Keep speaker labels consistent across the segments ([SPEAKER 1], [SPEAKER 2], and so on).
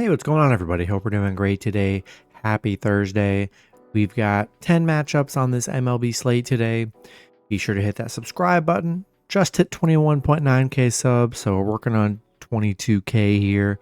[SPEAKER 1] Hey, what's going on, everybody? Hope we're doing great today. Happy Thursday. We've got 10 matchups on this MLB slate today. Be sure to hit that subscribe button. Just hit 21.9K subs, so we're working on 22K here.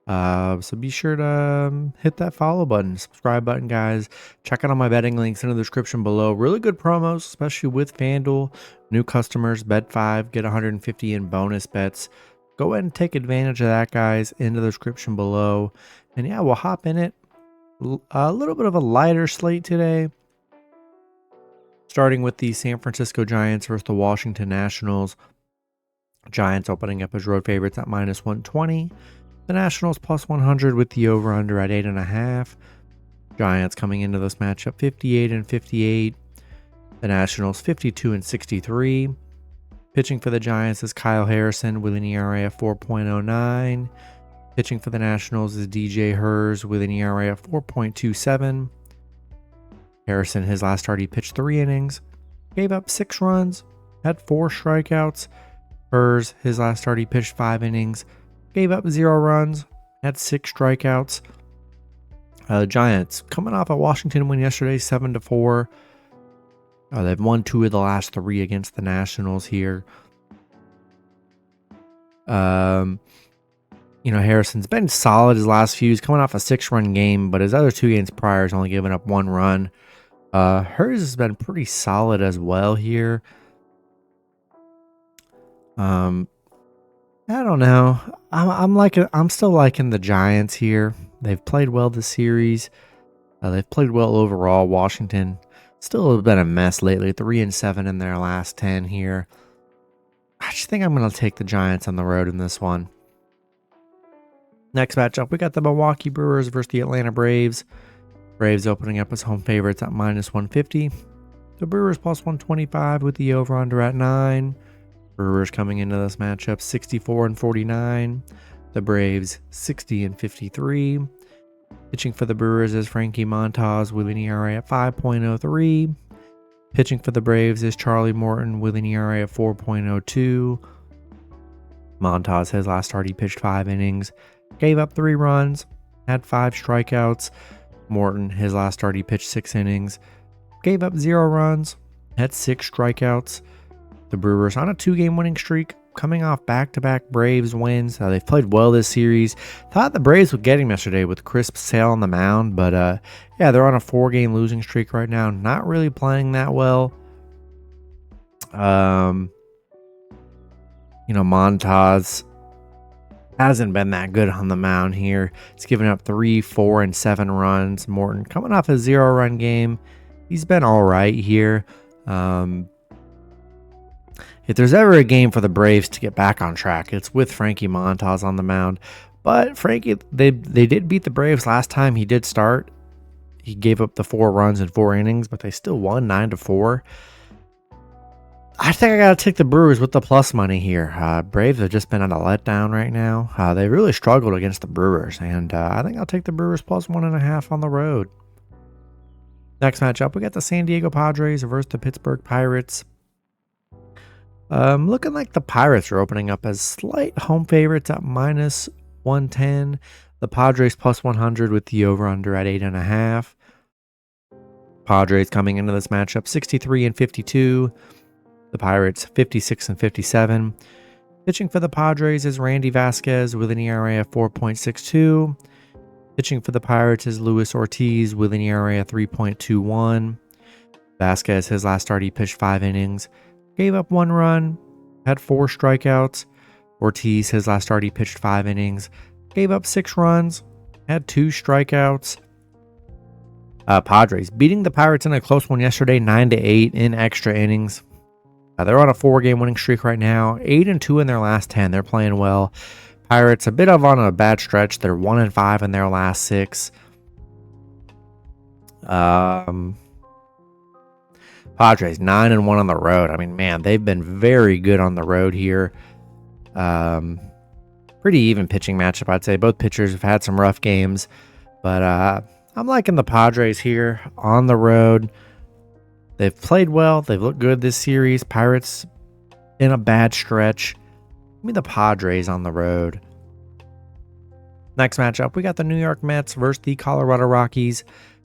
[SPEAKER 1] So be sure to hit that follow button, subscribe button, guys. Check out all my betting links in the description below. Really good promos, especially with FanDuel. New customers, bet 5, get 150 in bonus bets. Go ahead and take advantage of that, guys, in the description below. And yeah, we'll hop in it. A little bit of a lighter slate today. Starting with the San Francisco Giants versus the Washington Nationals. Giants opening up as road favorites at -120. The Nationals +100 with the over-under at 8.5. Giants coming into this matchup 58-58. The Nationals 52-63. Pitching for the Giants is Kyle Harrison with an ERA of 4.09. Pitching for the Nationals is DJ Hers with an ERA of 4.27. Harrison, his last start, he pitched 3 innings, gave up 6 runs, had 4 strikeouts. Hers, his last start, he pitched 5 innings, gave up 0 runs, had 6 strikeouts. The Giants coming off a Washington win yesterday, 7-4. They've won 2 of the last 3 against the Nationals here. Harrison's been solid his last few. He's coming off a 6-run game, but his other 2 games prior has only given up 1 run. Hers has been pretty solid as well here. I don't know. I'm still liking the Giants here. They've played well this series. They've played well overall. Washington still have been a mess lately. 3-7 in their last 10 here. I just think I'm going to take the Giants on the road in this one. Next matchup, we got the Milwaukee Brewers versus the Atlanta Braves. Braves opening up as home favorites at -150. The Brewers +125 with the over-under at 9. Brewers coming into this matchup 64-49. The Braves 60-53. Pitching for the Brewers is Frankie Montas with an ERA at 5.03. Pitching for the Braves is Charlie Morton with an ERA of 4.02. Montas, his last start, he pitched 5 innings, gave up 3 runs, had 5 strikeouts. Morton, his last start, he pitched 6 innings, gave up 0 runs, had 6 strikeouts. The Brewers on a 2-game winning streak, coming off back-to-back Braves wins. They've played well this series. Thought the Braves would get him yesterday with Crisp Sale on the mound, but yeah, they're on a 4-game losing streak right now. Not really playing that well. Montas hasn't been that good on the mound here. He's given up 3, 4, and 7 runs. Morton coming off a 0-run game. He's been all right here. If there's ever a game for the Braves to get back on track, it's with Frankie Montas on the mound. But Frankie, they did beat the Braves last time he did start. He gave up the 4 runs in 4 innings, but they still won 9-4. I think I got to take the Brewers with the plus money here. Braves have just been on a letdown right now. They really struggled against the Brewers, and I think I'll take the Brewers +1.5 on the road. Next matchup, we got the San Diego Padres versus the Pittsburgh Pirates. Looking like the Pirates are opening up as slight home favorites at -110. The Padres +100 with the over-under at 8.5. Padres coming into this matchup 63-52. The Pirates 56-57. Pitching for the Padres is Randy Vasquez with an ERA of 4.62. Pitching for the Pirates is Luis Ortiz with an ERA of 3.21. Vasquez, his last start, he pitched 5 innings, gave up 1 run, had 4 strikeouts. Ortiz, his last start, he pitched 5 innings, gave up 6 runs, had 2 strikeouts. Padres beating the Pirates in a close one yesterday, 9-8 in extra innings. They're on a 4-game winning streak right now, 8-2 in their last 10. They're playing well. Pirates a bit of on a bad stretch. They're 1-5 in their last 6. Padres 9-1 on the road. I mean, man, they've been very good on the road here. Pretty even pitching matchup, I'd say. Both pitchers have had some rough games, but I'm liking the Padres here on the road. They've played well. They've looked good this series. Pirates in a bad stretch. Give me the Padres on the road. Next matchup, we got the New York Mets versus the Colorado Rockies.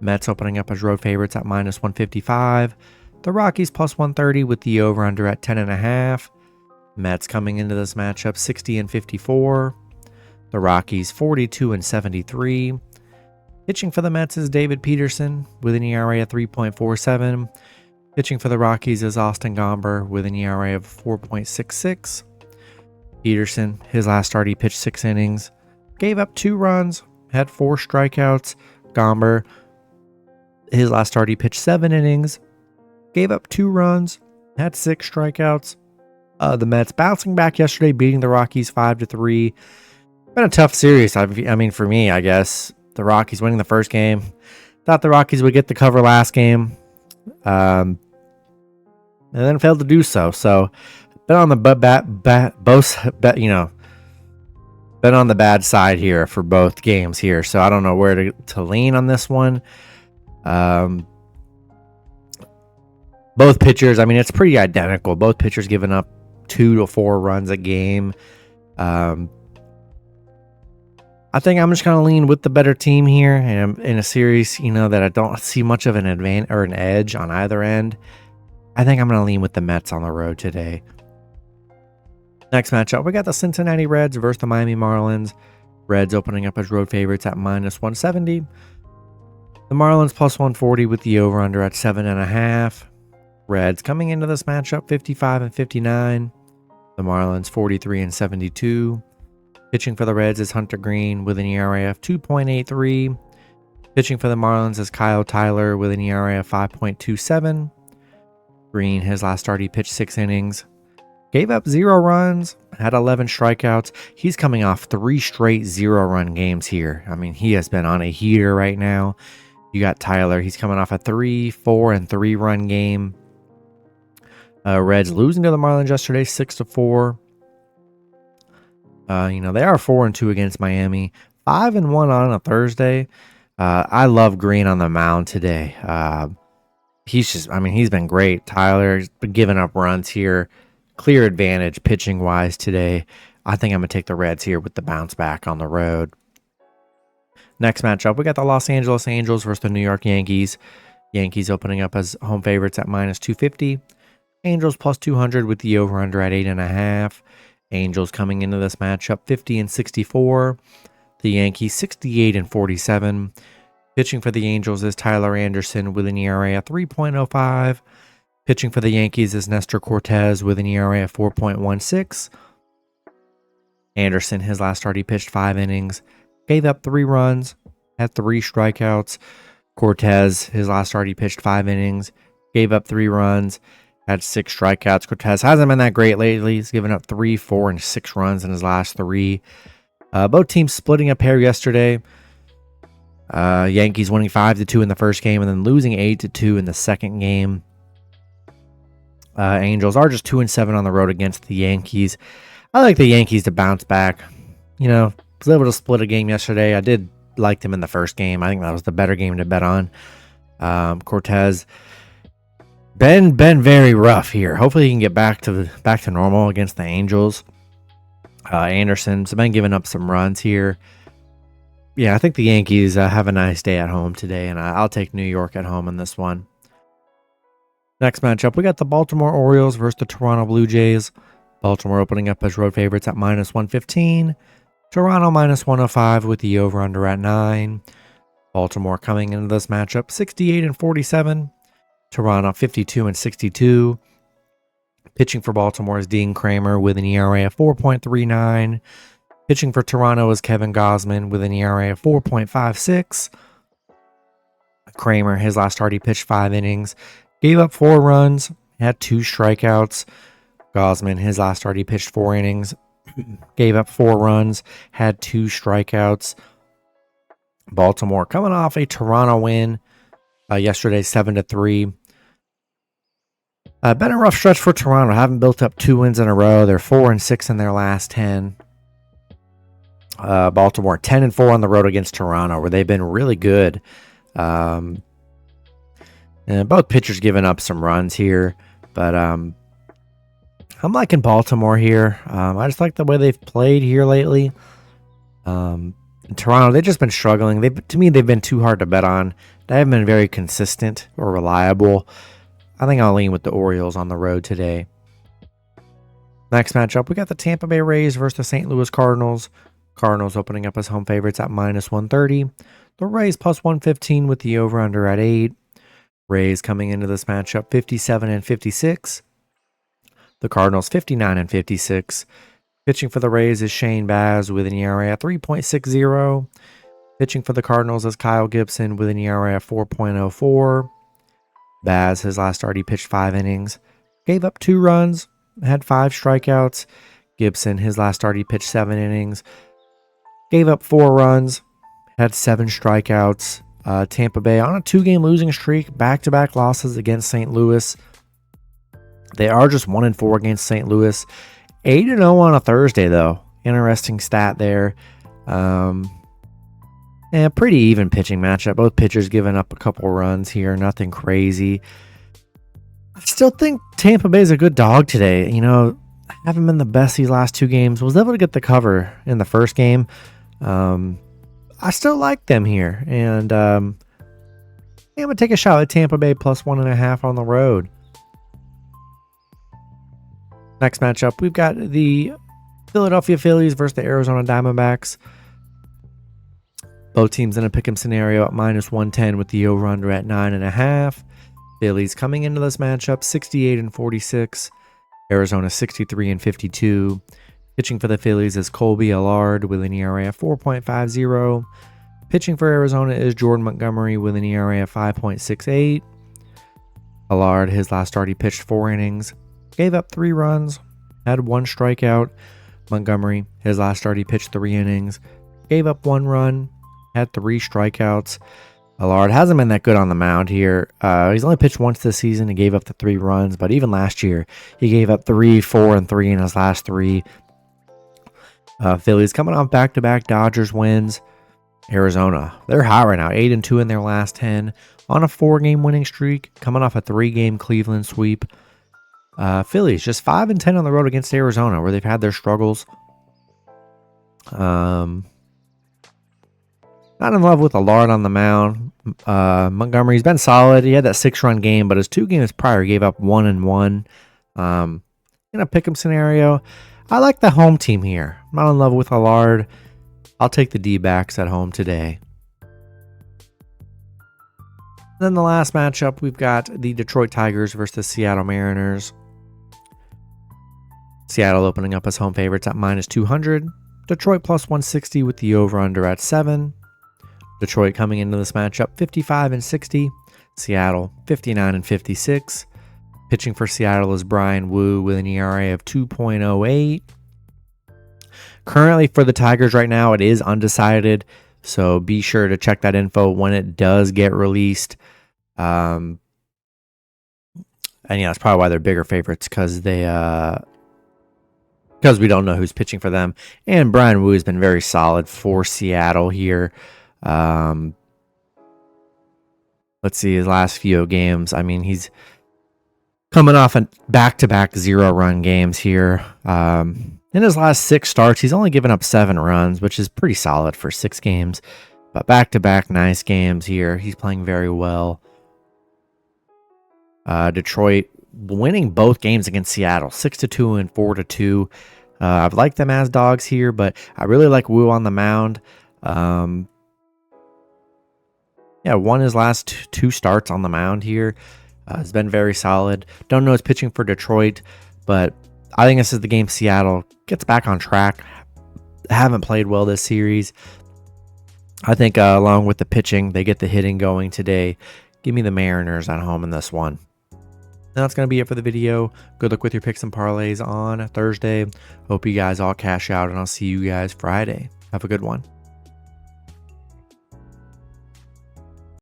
[SPEAKER 1] Mets opening up as road favorites at -155. The Rockies +130 with the over-under at 10.5. Mets coming into this matchup 60-54. The Rockies 42-73. Pitching for the Mets is David Peterson with an ERA of 3.47. Pitching for the Rockies is Austin Gomber with an ERA of 4.66. Peterson, his last start, he pitched 6 innings, gave up 2 runs, had 4 strikeouts. Gomber, his last start, he pitched 7 innings, gave up 2 runs, had 6 strikeouts. The Mets bouncing back yesterday, beating the Rockies 5-3. Been a tough series. I mean, for me, I guess. The Rockies winning the first game. Thought the Rockies would get the cover last game. And then failed to do so. So, been on the been on the bad side here for both games here. So, I don't know where to lean on this one. Both pitchers, I mean, it's pretty identical. Both pitchers giving up 2 to 4 runs a game. I think I'm just going to lean with the better team here, and in a series, that I don't see much of an advantage or an edge on either end. I think I'm going to lean with the Mets on the road today. Next matchup, we got the Cincinnati Reds versus the Miami Marlins. Reds opening up as road favorites at -170. The Marlins +140 with the over-under at 7.5. Reds coming into this matchup 55-59. The Marlins 43-72. Pitching for the Reds is Hunter Green with an ERA of 2.83. Pitching for the Marlins is Kyle Tyler with an ERA of 5.27. Green, his last start, he pitched 6 innings, gave up 0 runs, had 11 strikeouts. He's coming off 3 straight 0-run games here. I mean, he has been on a heater right now. You got Tyler, he's coming off a 3, 4, and 3-run game. Reds losing to the Marlins yesterday, 6-4. They are 4-2 against Miami, 5-1 on a Thursday. I love Green on the mound today. He's been great. Tyler's been giving up runs here. Clear advantage pitching wise today. I think I'm going to take the Reds here with the bounce back on the road. Next matchup, we got the Los Angeles Angels versus the New York Yankees. Yankees opening up as home favorites at -250. Angels +200 with the over-under at 8.5. Angels coming into this matchup 50-64. The Yankees 68-47. Pitching for the Angels is Tyler Anderson with an ERA of 3.05. Pitching for the Yankees is Nestor Cortez with an ERA of 4.16. Anderson, his last start, he pitched 5 innings, gave up 3 runs, had 3 strikeouts. Cortez, his last start, he pitched 5 innings, gave up 3 runs, had 6 strikeouts. Cortez hasn't been that great lately. He's given up 3, 4, and 6 runs in his last 3. Both teams splitting a pair yesterday. Yankees winning 5-2 in the first game and then losing 8-2 in the second game. Angels are just 2-7 on the road against the Yankees. I like the Yankees to bounce back. Was able to split a game yesterday. I did like them in the first game. I think that was the better game to bet on. Cortez been very rough here. Hopefully he can get back to normal against the Angels. Anderson's been giving up some runs here. Yeah, I think the Yankees have a nice day at home today, and I'll take New York at home in this one. Next matchup, we got the Baltimore Orioles versus the Toronto Blue Jays. Baltimore opening up as road favorites at -115. Toronto -105 with the over-under at 9. Baltimore coming into this matchup 68-47. Toronto 52-62. Pitching for Baltimore is Dean Kramer with an ERA of 4.39. Pitching for Toronto is Kevin Gausman with an ERA of 4.56. Kramer, his last start, he pitched 5 innings, gave up 4 runs, had 2 strikeouts. Gausman, his last start, he pitched 4 innings, gave up 4 runs, had 2 strikeouts. Baltimore coming off a Toronto win yesterday, 7-3. Been a rough stretch for Toronto. Haven't built up 2 wins in a row. They're 4-6 in their last 10. Baltimore 10-4 on the road against Toronto, where they've been really good. And both pitchers giving up some runs here, but I'm liking Baltimore here. I just like the way they've played here lately. Toronto, they've just been struggling. To me, they've been too hard to bet on. They haven't been very consistent or reliable. I think I'll lean with the Orioles on the road today. Next matchup, we got the Tampa Bay Rays versus the St. Louis Cardinals. Cardinals opening up as home favorites at -130. The Rays +115 with the over-under at 8. Rays coming into this matchup 57-56. The Cardinals 59-56. Pitching for the Rays is Shane Baz with an ERA at 3.60. Pitching for the Cardinals is Kyle Gibson with an ERA at 4.04. Baz, his last start, he pitched 5 innings. Gave up 2 runs, had 5 strikeouts. Gibson, his last start, he pitched 7 innings. Gave up 4 runs, had 7 strikeouts. Tampa Bay on a 2-game losing streak, back-to-back losses against St. Louis. They are just 1-4 against St. Louis. 8-0 on a Thursday, though. Interesting stat there. And pretty even pitching matchup. Both pitchers giving up a couple runs here. Nothing crazy. I still think Tampa Bay is a good dog today. You know, haven't been the best these last 2 games. Was able to get the cover in the first game. I still like them here. And I'm going to take a shot at Tampa Bay +1.5 on the road. Next matchup, we've got the Philadelphia Phillies versus the Arizona Diamondbacks. Both teams in a pick'em scenario at -110 with the over-under at 9.5. Phillies coming into this matchup 68-46. Arizona 63-52. Pitching for the Phillies is Colby Allard with an ERA of 4.50. Pitching for Arizona is Jordan Montgomery with an ERA of 5.68. Allard, his last start, he pitched 4 innings. Gave up 3 runs, had 1 strikeout. Montgomery, his last start, he pitched 3 innings. Gave up 1 run, had 3 strikeouts. Allard hasn't been that good on the mound here. He's only pitched once this season and gave up the 3 runs, but even last year, he gave up 3, 4, and 3 in his last 3. Phillies coming off back-to-back Dodgers wins. Arizona, they're hot right now, 8-2 in their last 10 on a 4-game winning streak, coming off a 3-game Cleveland sweep. Phillies just 5-10 on the road against Arizona, where they've had their struggles. Not in love with Allard on the mound. Montgomery's been solid. He had that 6-run game, but his 2 games prior gave up 1 and 1. In a pick'em scenario, I like the home team here. I'm not in love with Allard. I'll take the D-backs at home today. Then the last matchup, we've got the Detroit Tigers versus the Seattle Mariners. Seattle opening up as home favorites at -200. Detroit +160 with the over-under at 7. Detroit coming into this matchup 55-60. Seattle 59-56. Pitching for Seattle is Brian Wu with an ERA of 2.08. Currently for the Tigers right now, it is undecided. So be sure to check that info when it does get released. And yeah, that's probably why they're bigger favorites, because we don't know who's pitching for them. And Brian Wu has been very solid for Seattle here. Let's see his last few games. I mean, he's coming off a back-to-back 0-run games here. In his last 6 starts, he's only given up 7 runs, which is pretty solid for 6 games. But back-to-back nice games here. He's playing very well. Detroit winning both games against Seattle, 6-2 and 4-2. I've liked them as dogs here, but I really like Wu on the mound. Won his last 2 starts on the mound here. Has been very solid. Don't know his pitching for Detroit, but I think this is the game Seattle gets back on track. Haven't played well this series. I think along with the pitching, they get the hitting going today. Give me the Mariners at home in this one. And that's going to be it for the video. Good luck with your picks and parlays on Thursday. Hope you guys all cash out, and I'll see you guys Friday. Have a good one.